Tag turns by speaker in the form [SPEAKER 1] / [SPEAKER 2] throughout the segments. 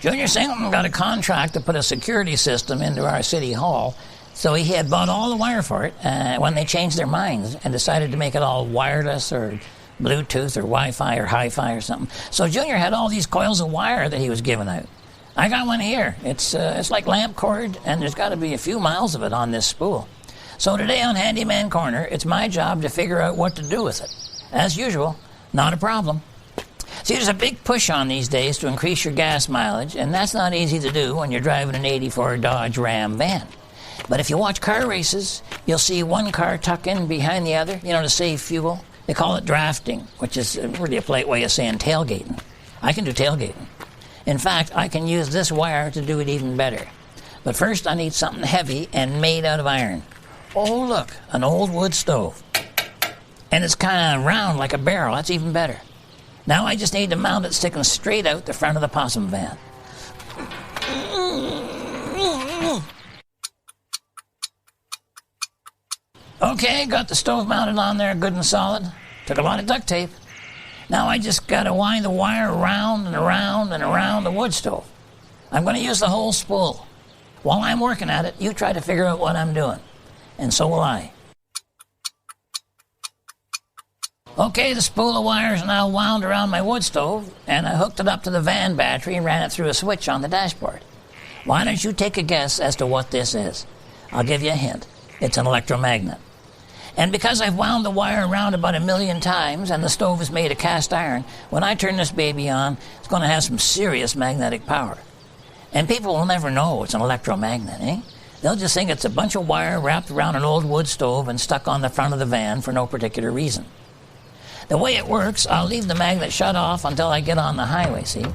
[SPEAKER 1] Junior Singleton got a contract to put a security system into our city hall, so he had bought all the wire for it when they changed their minds and decided to make it all wireless or Bluetooth or Wi-Fi or Hi-Fi or something. So Junior had all these coils of wire that he was giving out. I got one here. It's like lamp cord, and there's got to be a few miles of it on this spool. So today on Handyman Corner, it's my job to figure out what to do with it. As usual, not a problem. See, there's a big push on these days to increase your gas mileage, and that's not easy to do when you're driving an '84 Dodge Ram van. But if you watch car races, you'll see one car tuck in behind the other, to save fuel. They call it drafting, which is really a polite way of saying tailgating. I can do tailgating. In fact, I can use this wire to do it even better. But first, I need something heavy and made out of iron. Oh, look, an old wood stove. And it's kind of round like a barrel. That's even better. Now I just need to mount it sticking straight out the front of the Possum van. Okay, got the stove mounted on there good and solid. Took a lot of duct tape. Now I just got to wind the wire around and around and around the wood stove. I'm going to use the whole spool. While I'm working at it, you try to figure out what I'm doing. And so will I. Okay, the spool of wire is now wound around my wood stove, and I hooked it up to the van battery and ran it through a switch on the dashboard. Why don't you take a guess as to what this is? I'll give you a hint. It's an electromagnet. And because I've wound the wire around about 1 million times and the stove is made of cast iron, when I turn this baby on, it's going to have some serious magnetic power. And people will never know it's an electromagnet, eh? They'll just think it's a bunch of wire wrapped around an old wood stove and stuck on the front of the van for no particular reason. The way it works, I'll leave the magnet shut off until I get on the highway, see?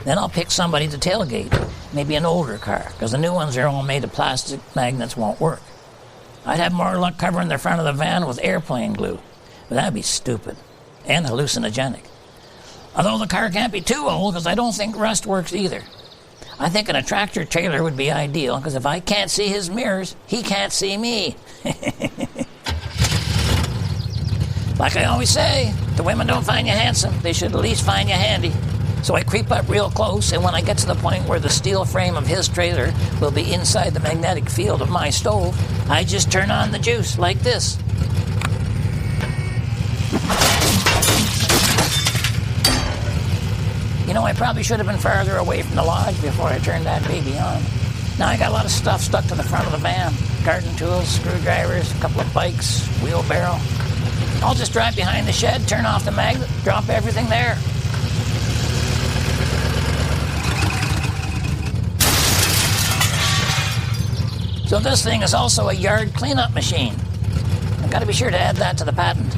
[SPEAKER 1] Then I'll pick somebody to tailgate, maybe an older car, because the new ones are all made of plastic, magnets won't work. I'd have more luck covering the front of the van with airplane glue, but that'd be stupid and hallucinogenic. Although the car can't be too old, because I don't think rust works either. I think an tractor trailer would be ideal, because if I can't see his mirrors, he can't see me. Like I always say, the women don't find you handsome, they should at least find you handy. So I creep up real close, and when I get to the point where the steel frame of his trailer will be inside the magnetic field of my stove, I just turn on the juice, like this. I probably should have been farther away from the lodge before I turned that baby on. Now I got a lot of stuff stuck to the front of the van. Garden tools, screwdrivers, a couple of bikes, wheelbarrow. I'll just drive behind the shed, turn off the magnet, drop everything there. So this thing is also a yard cleanup machine. I've got to be sure to add that to the patent.